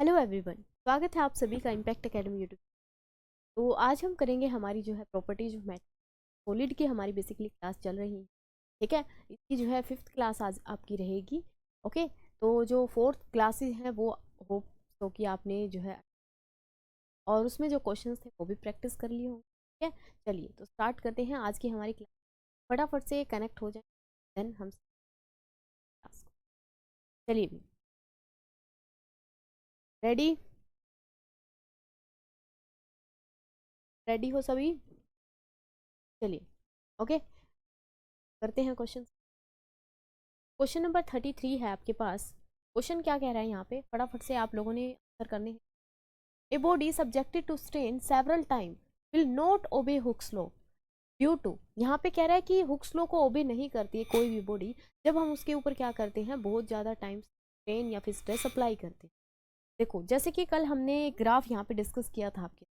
Hello everyone, स्वागत है आप सभी का इम्पैक्ट एकेडमी यूट्यूब। तो आज हम करेंगे हमारी जो है प्रॉपर्टीज ऑफ मैटर सॉलिड की हमारी बेसिकली क्लास चल रही है। ठीक है, इसकी जो है 5th क्लास आज आपकी रहेगी। ओके, तो जो 4th क्लासेस हैं वो होप तो कि आपने जो है और उसमें जो क्वेश्चंस थे वो भी प्रैक्टिस कर लिए होंगे। ठीक है, चलिए तो स्टार्ट करते हैं आज की हमारी क्लास। फटाफट से कनेक्ट हो जाए, देन हम क्लास को चलिए भी रेडी रेडी हो सभी। चलिए ओके, करते हैं क्वेश्चन। क्वेश्चन नंबर 33 है आपके पास। क्वेश्चन क्या कह रहा है यहाँ पे, फटाफट से आप लोगों ने आंसर करने हैं। A body subjected to strain several time will not obey Hooke's law due to. यहाँ पे कह रहा है कि हुक्स लॉ को ओबे नहीं करती है कोई भी बॉडी जब हम उसके ऊपर क्या करते हैं, बहुत ज़्यादा टाइम स्ट्रेन या फिर स्ट्रेस अप्लाई करते हैं। देखो जैसे कि कल हमने ग्राफ यहाँ पे डिस्कस किया था आपके,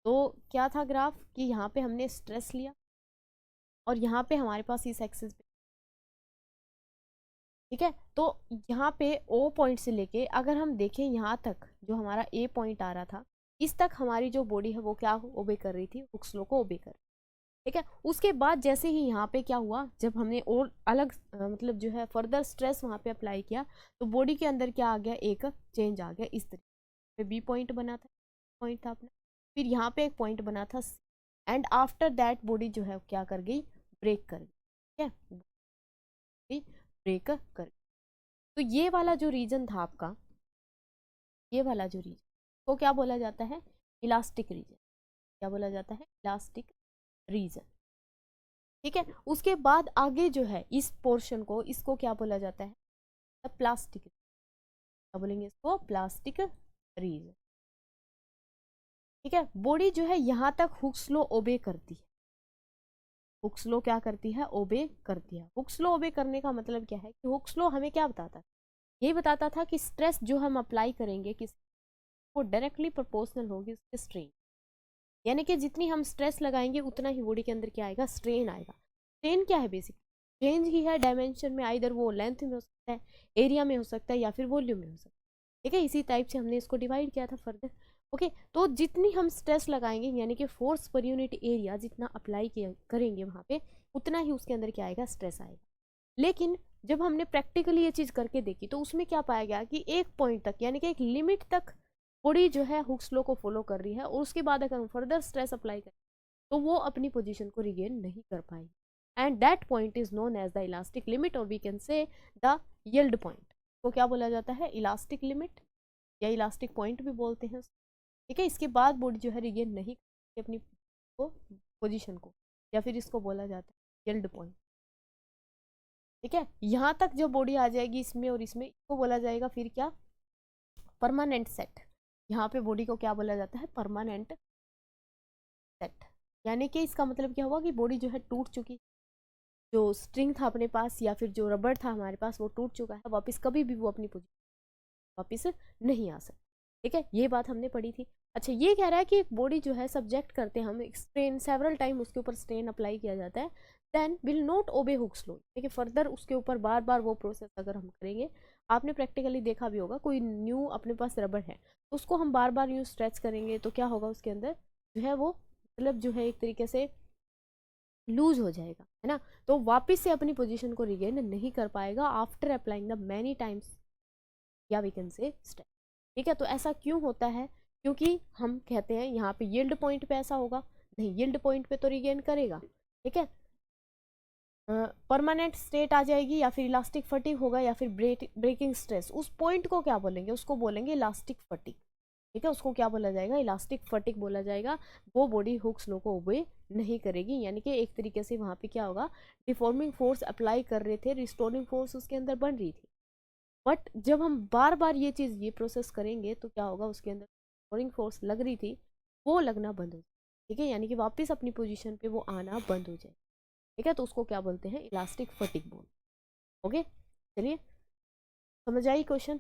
तो क्या था ग्राफ कि यहाँ पे हमने स्ट्रेस लिया और यहाँ पे हमारे पास इस एक्सिस पे, ठीक है, तो यहाँ पे ओ पॉइंट से लेके अगर हम देखें यहाँ तक जो हमारा ए पॉइंट आ रहा था, इस तक हमारी जो बॉडी है वो क्या ओबे कर रही थी, हुक्स लॉ को ओबे कर। ठीक है, उसके बाद जैसे ही यहाँ पे क्या हुआ, जब हमने और अलग मतलब जो है फर्दर स्ट्रेस वहाँ पे अप्लाई किया, तो बॉडी के अंदर क्या आ गया, एक चेंज आ गया। इस तरीके से बी पॉइंट बना था, पॉइंट था अपना, फिर यहाँ पे एक पॉइंट बना था एंड आफ्टर दैट बॉडी जो है क्या कर गई, ब्रेक कर गई। ठीक है, ब्रेक कर। तो ये वाला जो रीजन था आपका, ये वाला जो रीजन को क्या बोला जाता है, इलास्टिक रीजन। क्या बोला जाता है, इलास्टिक रीजन। ठीक है, उसके बाद आगे जो है इस पोर्शन को, इसको क्या बोला जाता है, प्लास्टिक। क्या बोलेंगे इसको, प्लास्टिक रीजन। ठीक है, बॉडी जो है यहाँ तक हुक्स लॉ ओबे करती है। हुक्स लॉ क्या करती है, ओबे करती है। हुक्स लॉ ओबे करने का मतलब क्या है कि हुक्स लॉ हमें क्या बताता है, ये बताता था कि स्ट्रेस जो हम अप्लाई करेंगे किस वो डायरेक्टली प्रोपोर्शनल होगी उसके स्ट्रेन। यानी कि जितनी हम स्ट्रेस लगाएंगे उतना ही बॉडी के अंदर क्या आएगा, स्ट्रेन आएगा। स्ट्रेन क्या है, बेसिक चेंज ही है डायमेंशन में, आइदर वो लेंथ में हो सकता है, एरिया में हो सकता है या फिर वॉल्यूम में हो सकता है। ठीक है, इसी टाइप से हमने इसको डिवाइड किया था फर्दर। ओके, तो जितनी हम स्ट्रेस लगाएंगे यानी कि फोर्स पर यूनिट एरिया जितना अप्लाई करेंगे वहाँ पे, उतना ही उसके अंदर क्या आएगा, स्ट्रेस आएगा। लेकिन जब हमने प्रैक्टिकली ये चीज़ करके देखी तो उसमें क्या पाया गया कि एक पॉइंट तक यानी कि एक लिमिट तक बॉडी जो है हुक्स लॉ को फॉलो कर रही है, और उसके बाद अगर हम फर्दर स्ट्रेस अप्लाई करें तो वो अपनी पोजीशन को रिगेन नहीं कर पाएगी। And that point is known as the elastic limit, और we can say the yield point को क्या बोला जाता है, इलास्टिक लिमिट या इलास्टिक पॉइंट भी बोलते हैं। ठीक है, इसके बाद बॉडी जो है रिगेन नहीं करती अपनी पोजीशन को, या फिर इसको बोला जाता है यील्ड पॉइंट। ठीक है, यहाँ तक जो बॉडी आ जाएगी इसमें और इसमें, इसको बोला जाएगा फिर क्या, परमानेंट सेट। यहाँ पे बॉडी को क्या बोला जाता है, परमानेंट सेट। यानी कि इसका मतलब क्या हुआ कि बॉडी जो है टूट चुकी, जो स्ट्रिंग था अपने पास या फिर जो रबड़ था हमारे पास वो टूट चुका है, वापस कभी भी वो अपनी पोजीशन वापस नहीं आ सकती। ठीक है, ये बात हमने पढ़ी थी। अच्छा, ये कह रहा है कि एक बॉडी जो है सब्जेक्ट करते हैं हम स्ट्रेन, सेवरल टाइम उसके ऊपर स्ट्रेन अप्लाई किया जाता है, then will not obey Hooke's law. देखिए फर्दर उसके ऊपर बार बार वो प्रोसेस अगर हम करेंगे, आपने प्रैक्टिकली देखा भी होगा, कोई न्यू अपने पास रबड़ है तो उसको हम बार बार यूँ स्ट्रेच करेंगे तो क्या होगा, उसके अंदर जो है वो मतलब जो है एक तरीके से लूज हो जाएगा, है ना, तो वापस से अपनी पोजीशन को रिगेन नहीं कर पाएगा after applying the many times, या वी कैन से स्ट्रेच। ठीक है, तो ऐसा क्यों होता है, क्योंकि हम कहते हैं यहाँ पे यील्ड पॉइंट पे ऐसा होगा नहीं, यील्ड पॉइंट पे तो रिगेन करेगा। ठीक है, परमानेंट स्टेट आ जाएगी या फिर इलास्टिक फटिग होगा या फिर ब्रेकिंग स्ट्रेस, उस पॉइंट को क्या बोलेंगे, उसको बोलेंगे इलास्टिक फटिग। ठीक है, उसको क्या बोला जाएगा, इलास्टिक फटिग बोला जाएगा। वो बॉडी हुक्स लॉ को ओबे नहीं करेगी, यानी कि एक तरीके से वहाँ पे क्या होगा, डिफॉर्मिंग फोर्स अप्लाई कर रहे थे, रिस्टोरिंग फोर्स उसके अंदर बन रही थी, बट जब हम बार बार ये चीज़ ये प्रोसेस करेंगे तो क्या होगा, उसके अंदर रिस्टोरिंग फोर्स लग रही थी वो लगना बंद हो जाए। ठीक है, यानी कि वापस अपनी पोजीशन पे वो आना बंद हो जाए। ठीक है, तो उसको क्या बोलते हैं, इलास्टिक फटिग बोल। ओके, चलिए समझ आई क्वेश्चन,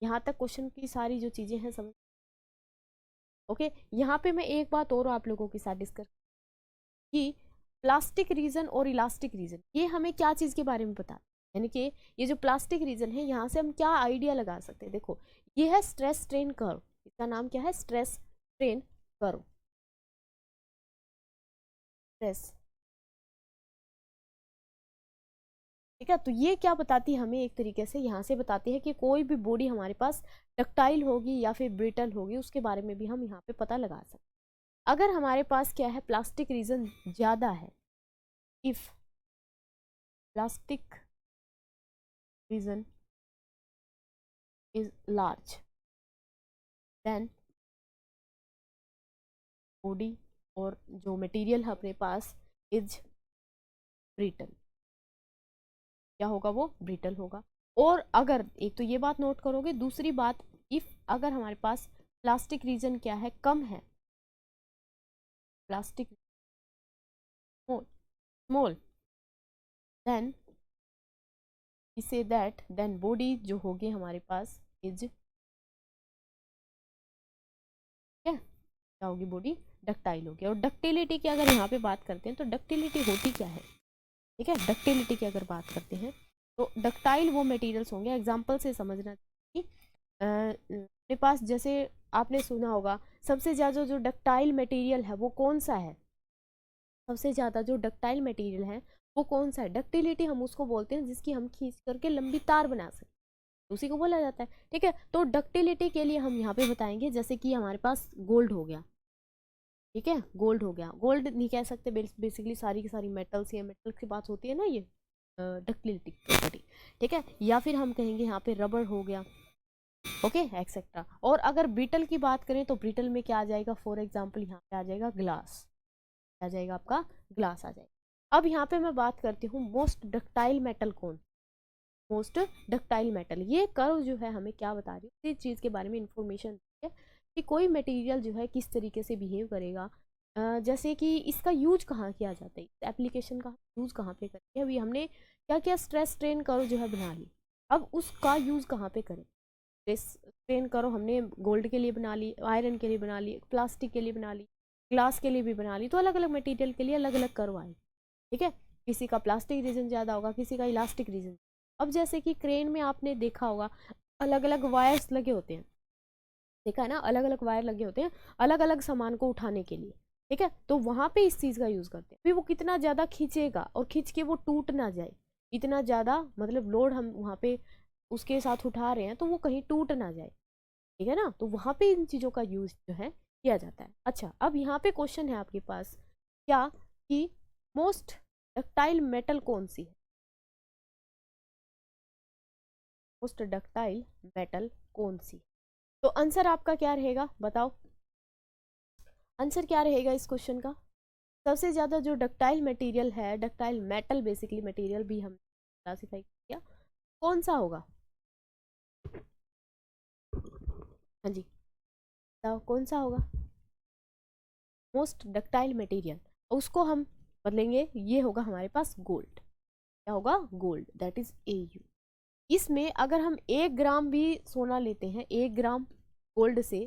यहाँ तक क्वेश्चन की सारी जो चीज़ें हैं समझ। ओके, यहाँ पे मैं एक बात और आप लोगों के साथ डिस्कस कि प्लास्टिक रीजन और इलास्टिक रीजन ये हमें क्या चीज़ के बारे में बता, यानी कि ये जो प्लास्टिक रीजन है यहाँ से हम क्या आइडिया लगा सकते हैं। देखो ये है स्ट्रेस स्ट्रेन कर्व, इसका नाम क्या है, स्ट्रेस स्ट्रेन कर्व। स्ट्रेस, ठीक है। तो ये क्या बताती है हमें, एक तरीके से यहाँ से बताती है कि कोई भी बॉडी हमारे पास डक्टाइल होगी या फिर ब्रिटल होगी, उसके बारे में भी हम यहाँ पे पता लगा सकते हैं। अगर हमारे पास क्या है, प्लास्टिक रीजन ज़्यादा है, if plastic region is large than body और जो मटेरियल है अपने पास इज ब्रिटल, क्या होगा, वो ब्रिटल होगा। और अगर, एक तो ये बात नोट करोगे, दूसरी बात, इफ अगर हमारे पास प्लास्टिक रीजन क्या है, कम है, plastic small small, then we say that then body जो होगी हमारे पास इज, क्या होगी, बॉडी डक्टाइल होगी। और डक्टिलिटी की अगर यहाँ पे बात करते हैं तो डक्टिलिटी होती क्या है, ठीक है। डक्टिलिटी की अगर बात करते हैं तो डक्टाइल वो मटेरियल्स होंगे, एग्जांपल से समझना कि अपने पास, जैसे आपने सुना होगा, सबसे ज़्यादा जो डक्टाइल मटेरियल है वो कौन सा है, सबसे ज़्यादा जो डक्टाइल मटेरियल है वो कौन सा है, डक्टिलिटी हम उसको बोलते हैं जिसकी हम खींच करके लंबी तार बना सकते हैं, उसी को बोला जाता है, ठीक है। तो डक्टिलिटी के लिए हम यहाँ पे बताएंगे, जैसे कि हमारे पास गोल्ड हो गया, ठीक है, गोल्ड हो गया, गोल्ड नहीं कह सकते, बेसिकली सारी की सारी मेटल्स, या मेटल की बात होती है ना, ये डक्टिलिटी प्रॉपर्टी, ठीक है। या फिर हम कहेंगे यहाँ पे रबर हो गया, ओके, एक्सेट्रा। और अगर ब्रिटल की बात करें तो ब्रिटल में क्या आ जाएगा, फॉर एग्जाम्पल यहाँ पे आ जाएगा ग्लास, आ जाएगा आपका ग्लास आ जाएगा। अब यहाँ पे मैं बात करती हूँ मोस्ट डक्टाइल मेटल कौन, मोस्ट डक्टाइल मेटल। ये कर्व जो है हमें क्या बता रही है, इस चीज़ के बारे में इंफॉर्मेशन है कि कोई मटेरियल जो है किस तरीके से बिहेव करेगा। जैसे कि इसका यूज कहाँ किया जाता है, एप्लीकेशन का यूज कहाँ पे करते हैं, अभी हमने क्या किया, स्ट्रेस स्ट्रेन कर्व जो है बना ली, अब उसका यूज कहाँ पे करें, स्ट्रेस स्ट्रेन कर्व हमने गोल्ड के लिए बना ली, आयरन के लिए बना ली, प्लास्टिक के लिए बना ली, ग्लास के लिए भी बना ली, तो अलग अलग मटेरियल के लिए अलग अलग कर्व आए, ठीक है। किसी का प्लास्टिक रीजन ज़्यादा होगा, किसी का इलास्टिक रीजन। अब जैसे कि क्रेन में आपने देखा होगा अलग अलग वायर्स लगे होते हैं, देखा है ना, अलग अलग वायर लगे होते हैं अलग अलग सामान को उठाने के लिए, ठीक है। तो वहां पे इस चीज़ का यूज़ करते हैं, फिर वो कितना ज़्यादा खींचेगा और खींच के वो टूट ना जाए, इतना ज़्यादा मतलब लोड हम वहाँ पे उसके साथ उठा रहे हैं तो वो कहीं टूट ना जाए, ठीक है ना। तो वहाँ पे इन चीज़ों का यूज़ जो है किया जाता है। अच्छा, अब यहाँ पे क्वेश्चन है आपके पास क्या, कि मोस्ट डक्टाइल मेटल कौन सी है, मोस्ट डक्टाइल मेटल कौन सी, तो आंसर आपका क्या रहेगा, बताओ, आंसर क्या रहेगा इस क्वेश्चन का। सबसे ज़्यादा जो डक्टाइल मटेरियल है, डक्टाइल मेटल बेसिकली मटेरियल भी हम क्लासिफाई किया, कौन सा होगा, हाँ जी बताओ कौन सा होगा, मोस्ट डक्टाइल मटेरियल, उसको हम बदलेंगे, ये होगा हमारे पास गोल्ड, क्या होगा, गोल्ड, दैट इज AU। इसमें अगर हम 1 ग्राम भी सोना लेते हैं, 1 ग्राम गोल्ड से,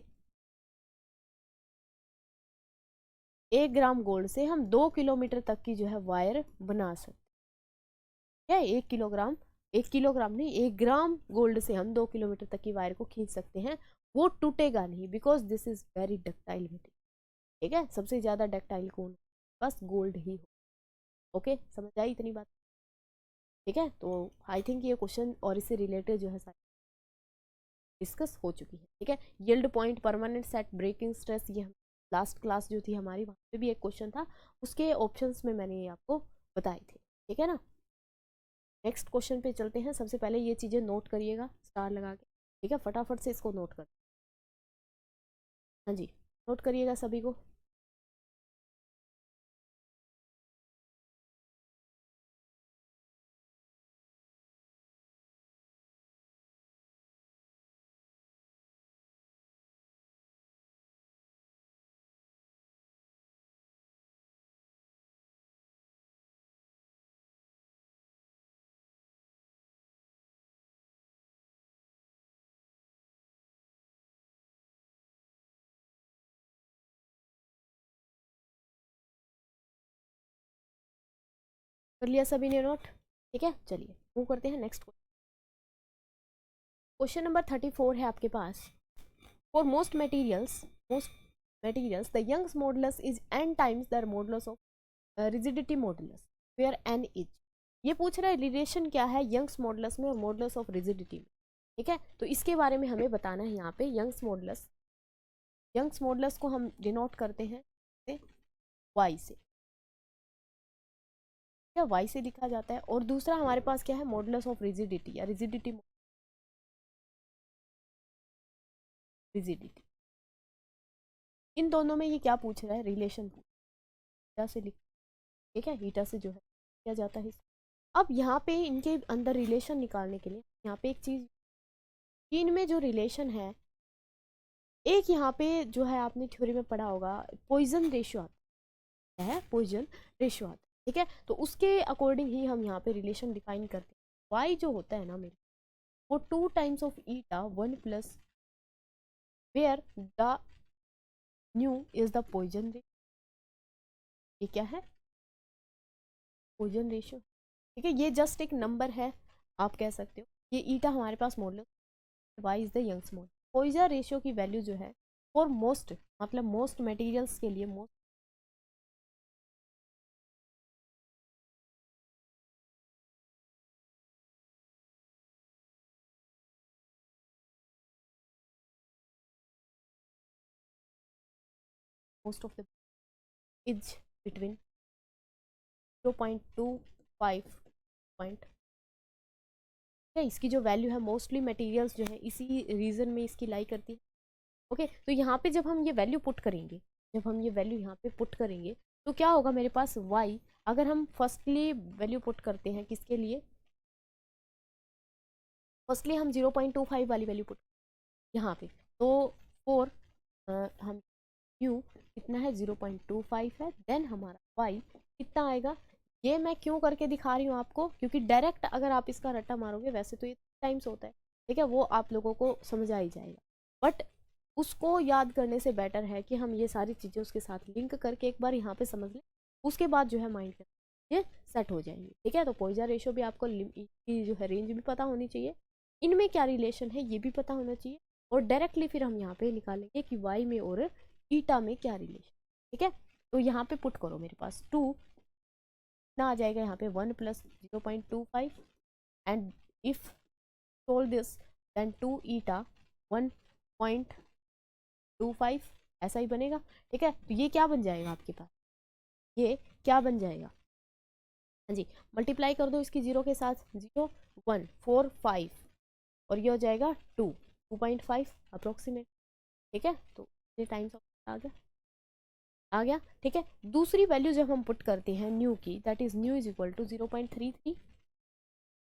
1 ग्राम गोल्ड से हम 2 किलोमीटर तक की जो है वायर बना सकते हैं, 1 किलोग्राम, 1 किलोग्राम नहीं, 1 ग्राम गोल्ड से हम 2 किलोमीटर तक की वायर को खींच सकते हैं, वो टूटेगा नहीं, because this is very ductile material, ठीक है। सबसे ज्यादा डक्टाइल कौन, बस गोल्ड ही हो, ओके, समझ आई इतनी बात, ठीक है। तो आई थिंक ये क्वेश्चन और इससे रिलेटेड जो है सारी डिस्कस हो चुकी है, ठीक है। Yield point, permanent set, breaking stress, ये लास्ट क्लास जो थी हमारी वहाँ पे भी एक क्वेश्चन था, उसके ऑप्शंस में मैंने ये आपको बताए थे, ठीक है ना। नेक्स्ट क्वेश्चन पे चलते हैं, सबसे पहले ये चीज़ें नोट करिएगा स्टार लगा के, ठीक है, फटाफट से इसको नोट कर, हाँ जी, नोट करिएगा सभी को। कर लिया सभी ने नोट, ठीक है, चलिए मूव करते हैं नेक्स्ट। क्वेश्चन नंबर 34 है आपके पास। For most materials the Young's modulus is n times the modulus of rigidity modulus where n is. ये पूछ रहा है रिलेशन क्या है यंग्स मॉडुलस में और मॉडुलस ऑफ रिजिडिटी में। ठीक है, तो इसके बारे में हमें बताना है यहाँ पे। यंग्स मॉडुलस को हम डिनोट करते हैं y से, क्या y से लिखा जाता है। और दूसरा हमारे पास क्या है, मॉडुलस ऑफ रिजिडिटी या रिजिडिटी। इन दोनों में ये क्या पूछ रहा है, रिलेशन ईटा से लिख, ठीक है, ईटा से जो है किया जाता है। अब यहाँ पे इनके अंदर रिलेशन निकालने के लिए यहाँ पे एक चीज, इनमें जो रिलेशन है, एक यहाँ पे जो है आपने थ्योरी में पढ़ा होगा पॉइजन रेशियो आता है, पॉइजन रेशियो आता है। ठीक है, तो उसके अकॉर्डिंग ही हम यहाँ पे रिलेशन डिफाइन करते हैं। वाई जो होता है ना मेरे, वो 2 times of eta 1 plus where the nu is the Poisson ratio. ये क्या है, पॉइजन रेशियो। ठीक है, ये जस्ट एक नंबर है, आप कह सकते हो। ये ईटा हमारे पास modulus, Y is the Young's modulus. Poisson ratio की वैल्यू जो है फॉर मोस्ट, मतलब मोस्ट मटेरियल्स के लिए, most of the is between 0.25 point. इसकी जो वैल्यू है मोस्टली मटेरियल्स जो है इसी रीजन में इसकी लाई करती है। ओके, तो यहाँ पे जब हम ये वैल्यू पुट करेंगे, जब हम ये वैल्यू यहाँ पे पुट करेंगे तो क्या होगा मेरे पास y। अगर हम फर्स्टली वैल्यू पुट करते हैं किसके लिए, फर्स्टली हम 0.25 वाली वैल्यू पुट यहाँ पे, तो फॉर हम q कितना है 0.25 है, देन हमारा y कितना आएगा। ये मैं क्यों करके दिखा रही हूँ आपको, क्योंकि डायरेक्ट अगर आप इसका रट्टा मारोगे, वैसे तो ये टाइम्स होता है, ठीक है, वो आप लोगों को समझ आ ही जाएगा, बट उसको याद करने से बेटर है कि हम ये सारी चीज़ें उसके साथ लिंक करके एक बार यहाँ पे समझ लें, उसके बाद जो है माइंड कर ये सेट हो जाएंगे। ठीक है, तो पॉइजन रेशियो भी आपको की जो है रेंज भी पता होनी चाहिए, इनमें क्या रिलेशन है ये भी पता होना चाहिए, और डायरेक्टली फिर हम यहाँ पे निकालेंगे कि वाई में और ईटा में क्या रिलेशन। ठीक है, तो यहाँ पे पुट करो, मेरे पास 2 ना आ जाएगा यहाँ पे 1 plus 0.25 and if solve this then 2 eta 1.25 ऐसा ही बनेगा। ठीक है, तो ये क्या बन जाएगा आपके पास, ये क्या बन जाएगा, हाँ जी, मल्टीप्लाई कर दो इसकी 0 के साथ, 0 1 4 5 और ये हो जाएगा 2.5 अप्रोक्सीमेट। ठीक है, तो ये टाइम्स आ गया, आ गया। ठीक है, दूसरी वैल्यू जब हम पुट करते हैं न्यू की, that is nu is equal to 0.33,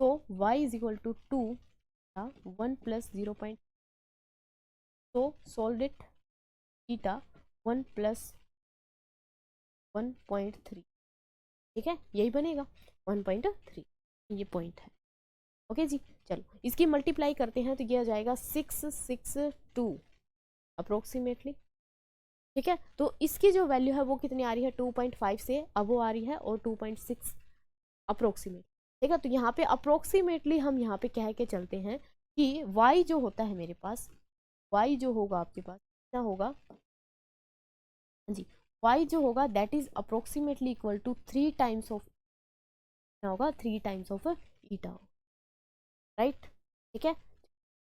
तो y is equal to 2 1 plus 0. तो सॉल्व इट, ईटा 1 प्लस 1.3। ठीक है, यही बनेगा 1.3, ये पॉइंट है। ओके जी, चलो इसकी मल्टीप्लाई करते हैं तो ये आ जाएगा 662 अप्रोक्सीमेटली। ठीक है, तो इसकी जो वैल्यू है वो कितनी आ रही है, 2.5 से अब वो आ रही है और 2.6 अप्रोक्सीमेट। ठीक है, तो यहाँ पे अप्रोक्सीमेटली हम यहाँ पे कह के चलते हैं कि y जो होता है मेरे पास, y जो होगा आपके पास क्या होगा जी, y जो होगा that is approximately equal to 3 times of, क्या होगा 3 टाइम्स ऑफ ईटा, राइट। ठीक है,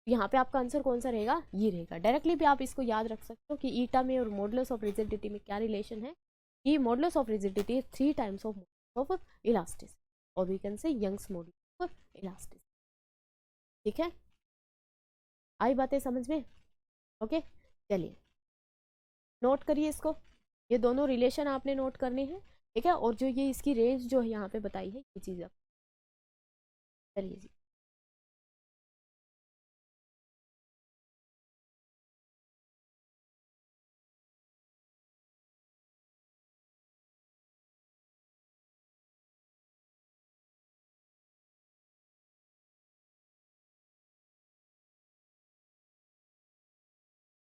यहाँ पे आपका आंसर कौन सा रहेगा, ये रहेगा। डायरेक्टली भी आप इसको याद रख सकते हो कि ईटा में और मॉडुलस ऑफ रिजिडिटी में क्या रिलेशन है, कि modulus of rigidity 3 times of elasticity, और we can say Young's modulus of elasticity. ठीक है, आई बातें समझ में, ओके। चलिए नोट करिए इसको, ये दोनों रिलेशन आपने नोट करने हैं। ठीक है, और जो ये इसकी रेंज जो है यहाँ पे बताई है ये चीज़, चलिए जी।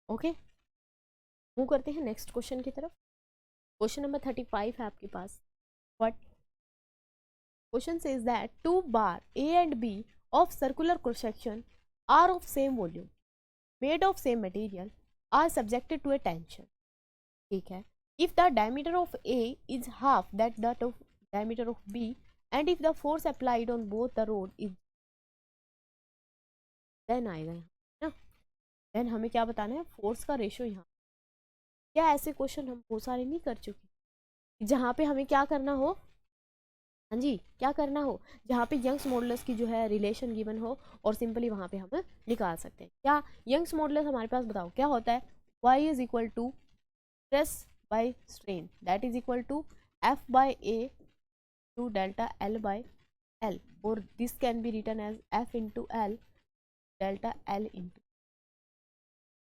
ओके, मूव करते हैं नेक्स्ट क्वेश्चन की तरफ। क्वेश्चन नंबर 35 है आपके पास। What question says that 2 bar A and B of circular cross section are of same volume made of same material are subjected to a tension, ठीक है, if the diameter of A is half that of diameter of B and if the force applied on both the rod is, then आएगा यहाँ ना, then हमें क्या बताना है, force का रेशो। यहाँ क्या ऐसे क्वेश्चन हम बहुत सारे नहीं कर चुके जहाँ पे हमें क्या करना हो, हाँ जी क्या करना हो, जहाँ पे यंग्स मॉडुलस की जो है रिलेशन गिवन हो और सिंपली वहाँ पे हम निकाल सकते हैं। क्या यंग्स मॉडुलस हमारे पास बताओ क्या होता है, y is equal to stress by strain that is equal to F by A to delta L by L, और this can be written as F into L delta L into,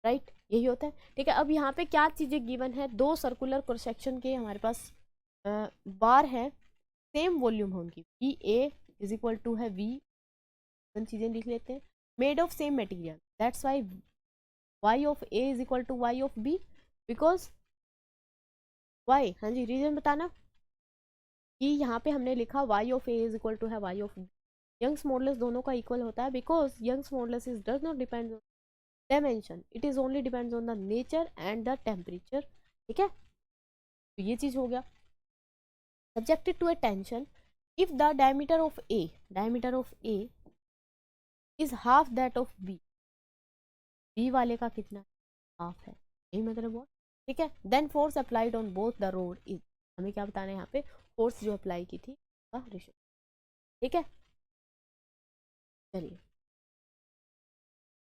right, यही होता है, ठीक है। अब यहाँ पे क्या चीज़ें गिवन है, दो सर्कुलर क्रॉस सेक्शन के हमारे पास बार है, सेम वॉल्यूम होंगी, V A is equal to है वी, चीज़ें लिख लेते हैं, made of same material that's Y Y of A is equal Y of B, because Y, हाँ जी रीजन बताना कि यहाँ पे हमने लिखा Y of A is equal to है Y of B, Young's modulus दोनों का इक्वल होता है because Young's modulus is does not depend on dimension, it is only depends on the nature and the temperature, ठीक है, तो ये चीज हो गया। Subjected to a tension if the diameter of A is half that of B, B वाले का कितना हाफ है, यही मतलब वो, ठीक है। Then force applied on both the rod is, हमें क्या बताना है यहाँ पे, फोर्स जो अप्लाई की थी का रेशो, ठीक है। चलिए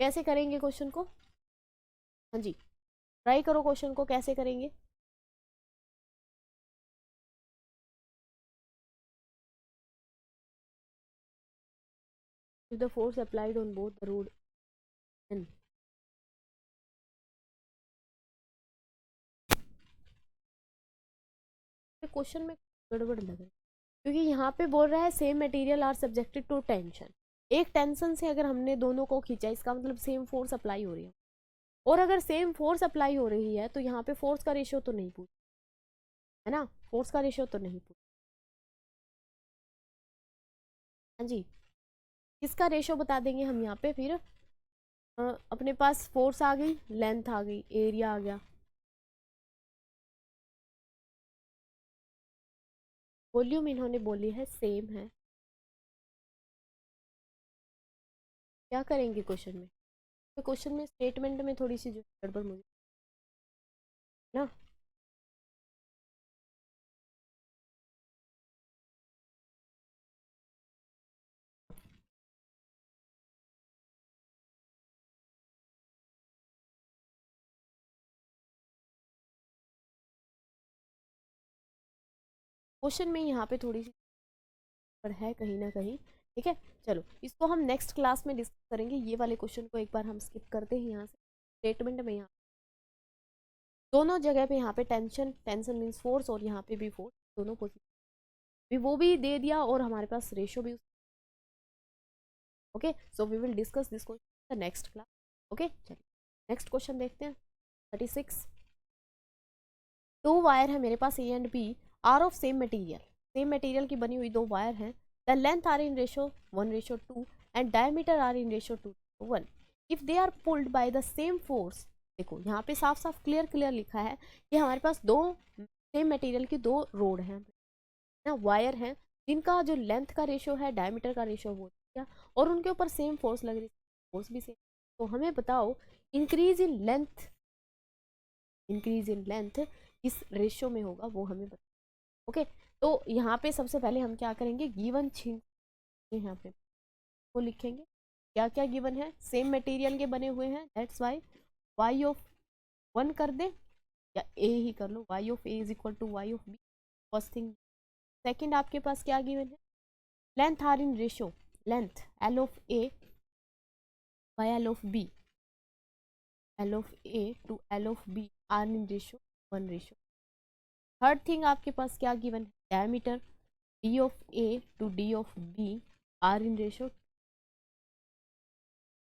कैसे करेंगे क्वेश्चन को, हाँ जी ट्राई करो क्वेश्चन को कैसे करेंगे। If the force applied on both the rod and question में गड़बड़ लग रही है क्योंकि यहाँ पे बोल रहा है same material are subjected to tension, एक टेंशन से अगर हमने दोनों को खींचा इसका मतलब सेम फोर्स अप्लाई हो रही है, और अगर सेम फोर्स अप्लाई हो रही है तो यहाँ पे फोर्स का रेशियो तो नहीं पूछ, है ना, फोर्स का रेशियो तो नहीं पूछ, हाँ जी किसका रेशियो बता देंगे हम यहाँ पे फिर, अपने पास फोर्स आ गई, लेंथ आ गई, एरिया आ गया, वॉल्यूम इन्होंने बोली है सेम है, क्या करेंगे क्वेश्चन में, तो क्वेश्चन में स्टेटमेंट में थोड़ी सी जो गड़बड़ मुझे ना, क्वेश्चन में यहाँ पे थोड़ी सी है कहीं ना कहीं, ठीक है। चलो इसको हम नेक्स्ट क्लास में डिस्कस करेंगे, ये वाले क्वेश्चन को एक बार हम स्किप करते हैं यहाँ से। स्टेटमेंट में यहाँ दोनों जगह पे यहाँ पे टेंशन मीन्स फोर्स और यहाँ पे भी फोर्स, दोनों पोजिशन भी वो भी दे दिया और हमारे पास रेशो भी, okay. So we will discuss this question the next class, okay. चलिए नेक्स्ट क्वेश्चन देखते हैं 36। दो वायर है मेरे पास A and B are of same material, same material की बनी हुई दो वायर हैं, the length are in ratio 1:2 and diameter are in ratio 2:1, if they are pulled by the same force, देखो यहाँ पे साफ साफ क्लियर लिखा है कि हमारे पास दो सेम मटेरियल की दो रोड हैं ना, वायर हैं जिनका जो लेंथ का रेशो है डायमीटर का रेशो वो क्या, और उनके ऊपर सेम फोर्स लग रही है, फोर्स भी सेम, तो हमें बताओ इंक्रीज इन लेंथ किस रेशियो में होगा वो हमें बता, ओके। तो यहाँ पे सबसे पहले हम क्या करेंगे, गिवन छीन यहाँ पे वो लिखेंगे क्या क्या गिवन है, सेम मटेरियल के बने हुए हैं दैट्स वाई वाई ऑफ 1 कर दे या ए ही कर लो, Y of A is equal to Y of B, first thing. Second आपके पास क्या गिवन है, length are in ratio, length L of A by L of B, L of A to L of B are in ratio 1:. Third thing आपके पास क्या given है, diameter D of A to D of B are in ratio,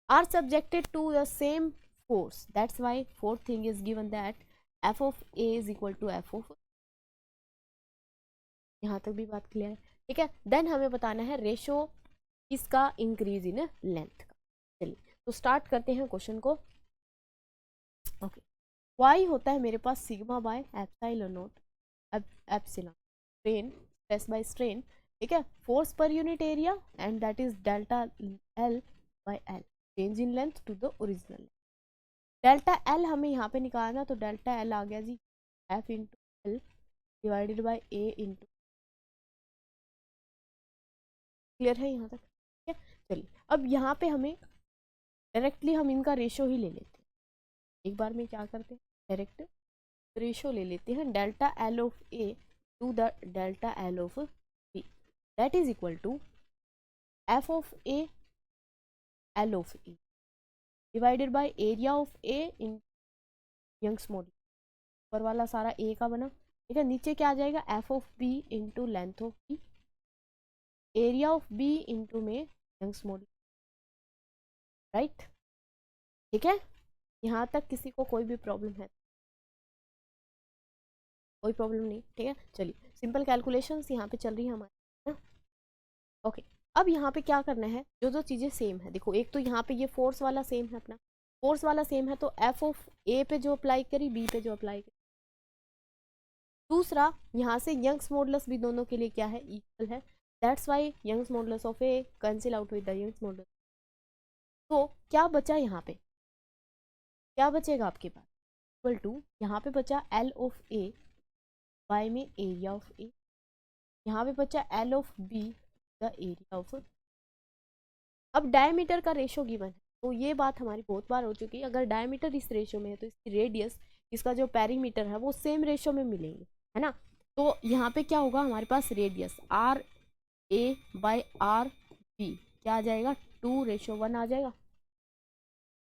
are subjected to the same force, that's why fourth thing is given that f of a is equal to f of, यहाँ तक भी बात clear है, ठीक है। Then हमें बताना है रेशो इसका इंक्रीज इन लेंथ का, चलिए तो स्टार्ट करते हैं क्वेश्चन को। ओके, वाई होता है मेरे पास sigma by epsilon not, epsilon strain, stress by strain, ठीक है, फोर्स पर unit area, and that is delta L by L, change in length to the original. Delta L हमें यहाँ पे निकालना, तो डेल्टा एल आ गया जी F into L divided by A into, clear है यहाँ तक, ठीक है। चलिए अब यहाँ पे हमें डायरेक्टली हम इनका रेशो ही ले लेते हैं, एक बार में क्या करते हैं डायरेक्ट रेशो ले लेते हैं, delta L of A to the delta L of B, that is equal to F of A L of A divided by area of A in Young's modulus, ऊपर वाला सारा ए का बना, ठीक है, नीचे क्या आ जाएगा F of B into length of B, area of B into में यंग्स मॉडुलस, राइट, ठीक है। यहाँ तक किसी को कोई भी प्रॉब्लम है? कोई प्रॉब्लम नहीं, ठीक है। चलिए सिंपल कैलकुलेशंस यहाँ पे चल रही है हमारी, ओके। अब यहाँ पे क्या करना है, जो जो चीज़ें सेम है, देखो एक तो यहाँ पे ये फोर्स वाला सेम है, अपना फोर्स वाला सेम है, तो एफ ऑफ ए पे जो अप्लाई करी बी पे जो अप्लाई करी, दूसरा यहाँ से यंग्स मॉडुलस भी दोनों के लिए क्या है इक्वल है, that's why Young's modulus of A cancel out with the Young's modulus. तो क्या बचा यहाँ पे, क्या बचेगा आपके पास इक्वल टू, यहाँ पे बचा एल ऑफ ए बाय में एरिया ऑफ ए, यहाँ पे बचा L of be the area of. अब डायमीटर का रेशो गिवन है, तो ये बात हमारी बहुत बार हो चुकी है, अगर डायमीटर इस रेशो में है तो इसकी रेडियस, इसका जो पेरीमीटर है वो सेम रेशो में मिलेंगे, है ना। तो यहाँ पे क्या होगा हमारे पास radius R A by R B क्या आ जाएगा 2:1 आ जाएगा,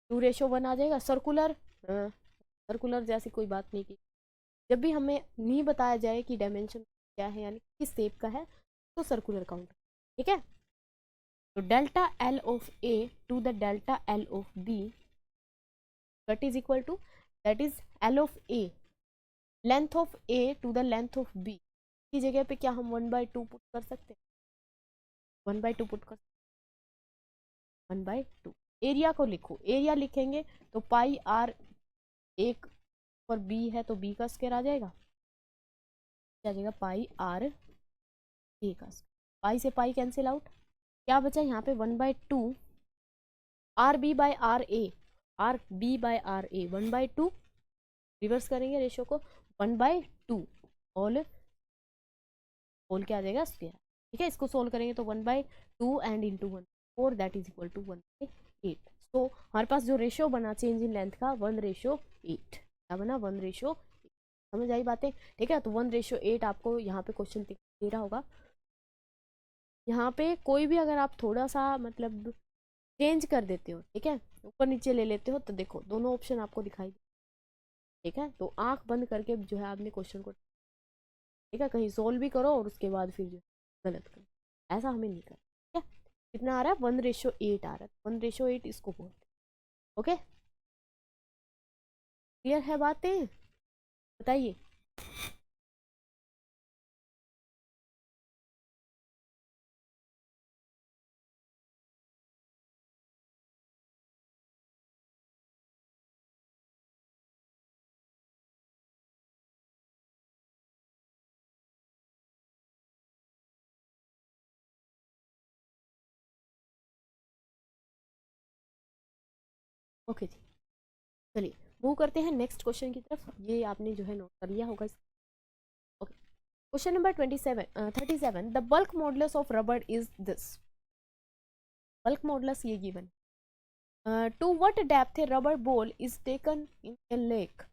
2:1 आ जाएगा। सर्कुलर सर्कुलर जैसी कोई बात नहीं की, जब भी हमें नहीं बताया जाए कि डायमेंशन क्या है यानी किस शेप का है, तो सर्कुलर काउंट, ठीक है। तो delta L of A to the delta L of B that is equal to, that is L of A length of A to the length of B की जगह पे क्या हम 1/2 पुट कर सकते हैं, 1/2 पुट कर, 1/2। एरिया को लिखो, एरिया लिखेंगे तो पाई आर, एक और बी है तो बी का स्क्वायर आ जाएगा, क्या आ जाएगा पाई आर ए का स्क्वायर, पाई से पाई कैंसिल आउट, क्या बचा यहाँ पे 1/2 R B by R A, R B by R A 1/2, reverse करेंगे रेशियो को 1/2 होल होल क्या आ जाएगा स्क्वायर, ठीक है। इसको सोल्व करेंगे तो 1/2 and into 1/4 that is equal to 1/8। तो हमारे पास जो रेशियो बना चेंज इन लेंथ का 1:8, क्या बना 1:8, समझ आई बातें, ठीक है। तो 1:8 आपको यहाँ पे क्वेश्चन दे रहा होगा, यहाँ पे कोई भी अगर आप थोड़ा सा मतलब चेंज कर देते हो, ठीक है, ऊपर नीचे ले लेते हो, तो देखो दोनों ऑप्शन आपको दिखाई दे, ठीक है। तो आंख बंद करके जो है आपने क्वेश्चन को, ठीक है, कहीं सोल्व भी करो और उसके बाद फिर जो गलत करो, ऐसा हमें नहीं करना, ठीक है। कितना आ रहा है 1:8 आ रहा है, 1:8 इसको बोलते हैं, ओके। क्लियर है बातें, बताइए। ओके जी, चलिए मूव करते हैं नेक्स्ट क्वेश्चन की तरफ, ये आपने जो है नोट कर लिया होगा। Okay, question number 37 the bulk modulus of rubber is this, bulk modulus ये given, to what depth a rubber ball is taken in a lake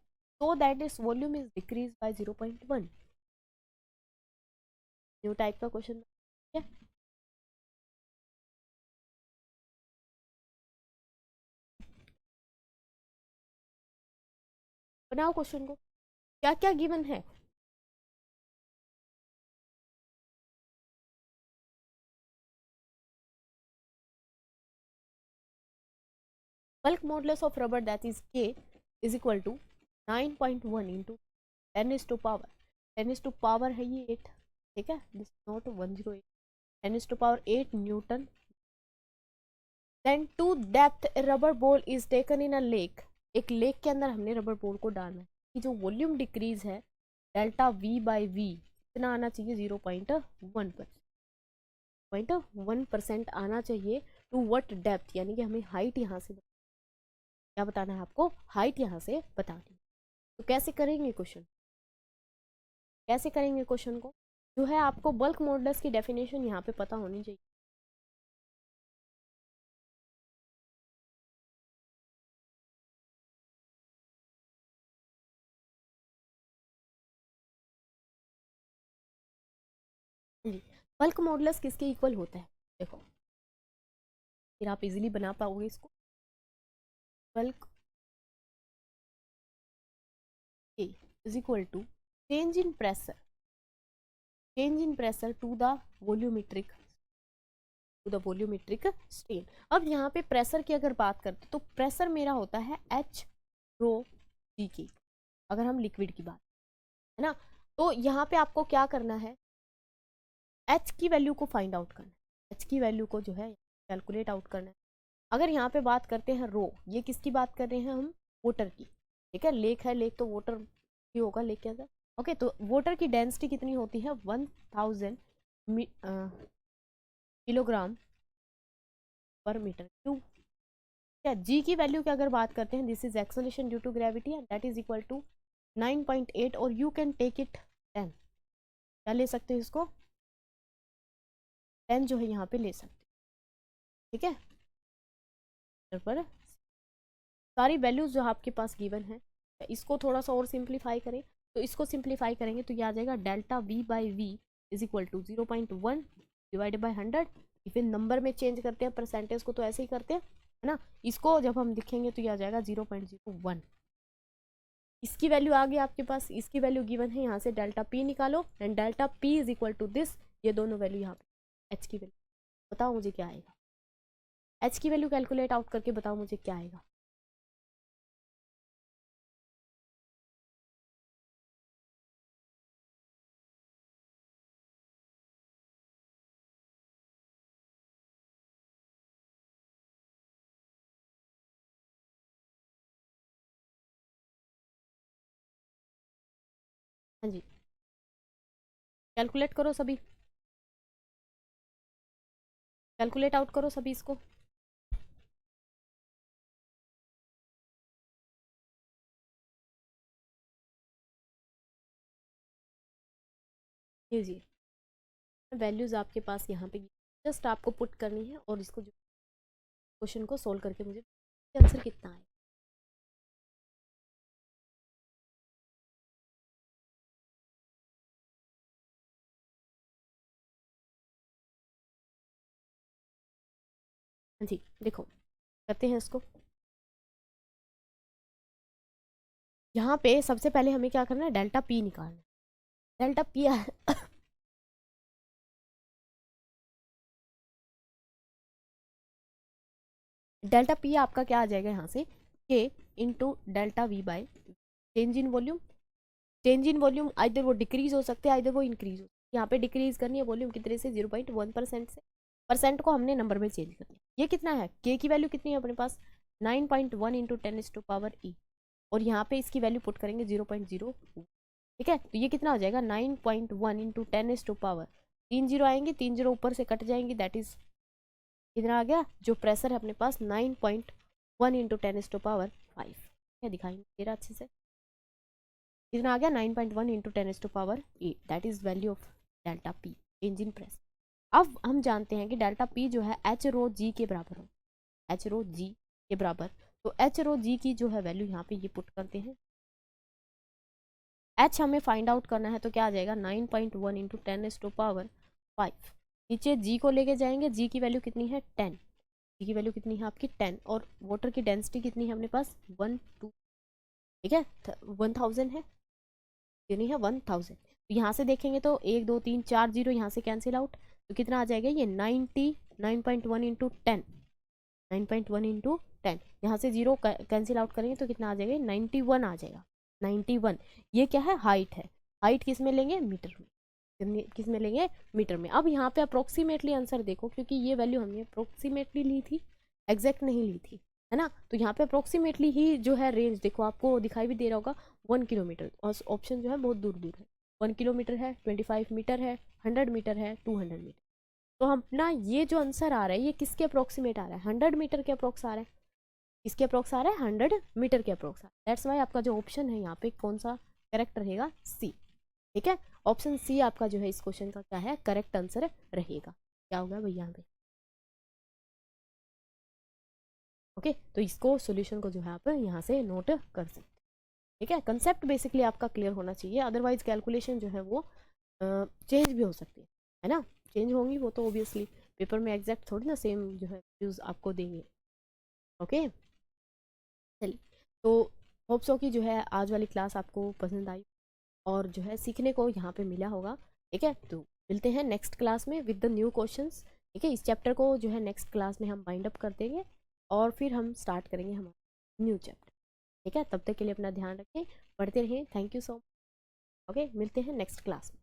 so that its volume is decreased by 0.1, new type का question है, बनाओ question को, क्या क्या given है। Bulk modulus of rubber that is k is equal to 9.1 into 10⁻, 10⁻, है ये 8, ठीक है, this not 108, 10⁻8 newton then to depth rubber ball is taken in a lake, एक लेक के अंदर हमने रबर बॉल को डालना है कि जो वॉल्यूम डिक्रीज है डेल्टा वी बाई वी कितना आना चाहिए 0.1% आना चाहिए। टू व्हाट डेप्थ, यानी कि हमें हाइट यहाँ से क्या बताना है, आपको हाइट यहाँ से बतानी। तो कैसे करेंगे क्वेश्चन, कैसे करेंगे क्वेश्चन को, जो है आपको बल्क मॉडुलस की डेफिनेशन यहाँ पे पता होनी चाहिए। बल्क मॉडुलस किसके इक्वल होता है, देखो फिर आप इजीली बना पाओगे इसको। Bulk A is equal to change in pressure, change in pressure to the volumetric strain। अब यहाँ पे प्रेशर की अगर बात करते तो प्रेशर मेरा होता है H रो G की, अगर हम लिक्विड की बात है ना, तो यहाँ पे आपको क्या करना है, H की वैल्यू को फाइंड आउट करना है, H की वैल्यू को जो है कैलकुलेट आउट करना है। अगर यहाँ पे बात करते हैं रो, ये किसकी बात कर रहे हैं हम, वाटर की, ठीक है, लेक है, लेक तो वाटर ही होगा लेक के अंदर। ओके, तो वाटर की डेंसिटी कितनी होती है 1000 किलोग्राम पर मीटर क्यूब। क्या जी की वैल्यू की अगर बात करते हैं, this is acceleration due to gravity and that is equal to 9.8, और यू कैन टेक इट 10, क्या ले सकते हो इसको 10 जो है यहाँ पे ले सकते हो, ठीक है। पर सारी वैल्यूज जो आपके पास गिवन है, इसको थोड़ा सा और सिंप्लीफाई करें, तो इसको सिंप्लीफाई करेंगे तो ये आ जाएगा delta V by V is equal to 0.1 divided by 100। फिर नंबर में चेंज करते हैं, परसेंटेज को तो ऐसे ही करते हैं, है ना, इसको जब हम लिखेंगे तो ये आ जाएगा 0.01। इसकी वैल्यू आ गई आपके पास, इसकी वैल्यू गिवन है, यहाँ से डेल्टा पी निकालो and delta P is equal to this, ये दोनों वैल्यू यहाँ पे, एच की वैल्यू बताओ मुझे क्या आएगा, एच की वैल्यू कैलकुलेट आउट करके बताओ मुझे क्या आएगा। हाँ जी, कैलकुलेट करो सभी, कैलकुलेट आउट करो सभी इसको। लीजिए वैल्यूज आपके पास यहाँ पे जस्ट आपको पुट करनी है, और इसको जो क्वेश्चन को सोल्व करके मुझे आंसर कितना है। हाँ जी, देखो करते हैं इसको। यहाँ पे सबसे पहले हमें क्या करना है, डेल्टा पी निकालना है, डेल्टा पी डेल्टा पी आपका क्या आ जाएगा यहाँ से, के into delta V by change in volume. Change in volume either वो डिक्रीज हो सकते हैं, आइदर वो इंक्रीज हो, यहाँ पे डिक्रीज करनी है वॉल्यूम कितने से 0.1% से, परसेंट को हमने नंबर में चेंज कर दिया। ये कितना है, के की वैल्यू कितनी है अपने पास 9.1 इंटू 10⁻⁸ और यहाँ पे इसकी वैल्यू पुट करेंगे 0.0, ठीक है, तो ये कितना हो जाएगा 9.1 इंटू 10⁻, 3 जीरो आएंगे, 3 जीरो ऊपर से कट जाएंगे, दैट इज कितना आ गया, जो प्रेशर है अपने पास 9.1 इंटू 10⁻5, क्या दिखाएंगे तेरा अच्छे से, कितना आ गया 9.1 into 10⁸, that is value of delta P change in pressure. अब हम जानते हैं कि डेल्टा पी जो है एच रो जी के बराबर हो, एच रो जी के बराबर, तो एच रो जी की जो है वैल्यू यहाँ पे ये पुट करते हैं, एच हमें फाइंड आउट करना है, तो क्या आ जाएगा 9.1 इंटू 10⁻5, नीचे जी को लेके जाएंगे, जी की वैल्यू कितनी है 10, जी की वैल्यू कितनी है आपकी 10, और वाटर की डेंसिटी कितनी है अपने पास 1 2, ठीक है 1000 है, कितनी है 1000। तो यहाँ से देखेंगे तो 1 2 3 4 जीरो यहाँ से कैंसिल आउट, तो कितना आ जाएगा ये 9.1 इंटू 10, 9.1 इंटू 10, यहाँ से जीरो कैंसिल आउट करेंगे तो कितना आ जाएगा 91 आ जाएगा, 91। ये क्या है, हाइट है, हाइट किस में लेंगे, मीटर में, किस में लेंगे मीटर में। अब यहाँ पे अप्रोक्सीमेटली आंसर देखो, क्योंकि ये वैल्यू हमने अप्रोक्सीमेटली ली थी, एग्जैक्ट नहीं ली थी, है ना। तो यहाँ पे अप्रोक्सीमेटली ही जो है रेंज देखो आपको दिखाई भी दे रहा होगा 1 किलोमीटर, और ऑप्शन जो है बहुत दूर दूर है। 1 किलोमीटर है, 25 मीटर है, 100 मीटर है, 200 मीटर। तो हम अपना ये जो आंसर आ रहा है ये किसके अप्रोक्सीमेट आ रहा है, 100 मीटर के अप्रोक्स आ रहा है। किसके अप्रोक्स आ रहा है, 100 मीटर के अप्रोक्स आ रहा है। दैट्स वाई आपका जो ऑप्शन है यहाँ पे कौन सा करेक्ट रहेगा, सी। ठीक है, ऑप्शन सी आपका जो है इस क्वेश्चन का क्या है, करेक्ट आंसर रहेगा। क्या होगा भैया यहाँ पे, ओके। तो इसको सॉल्यूशन को जो है आप यहाँ से नोट कर सकते हैं। ठीक है, कंसेप्ट बेसिकली आपका क्लियर होना चाहिए, अदरवाइज कैलकुलेशन जो है वो चेंज भी हो सकती है ना। चेंज होंगी वो तो ऑब्वियसली पेपर में एग्जैक्ट थोड़ी ना सेम जो है व्यूज आपको देंगे। ओके, चलिए। तो होप सो कि जो है आज वाली क्लास आपको पसंद आई और जो है सीखने को यहाँ पे मिला होगा। ठीक है, तो मिलते हैं नेक्स्ट क्लास में विद द न्यू क्वेश्चंस। ठीक है, इस चैप्टर को जो है नेक्स्ट क्लास में हम बाइंड अप कर देंगे और फिर हम स्टार्ट करेंगे हमारा न्यू चैप्टर। ठीक है, तब तक के लिए अपना ध्यान रखें, पढ़ते रहें। Thank you so much. Okay, मिलते हैं नेक्स्ट क्लास में।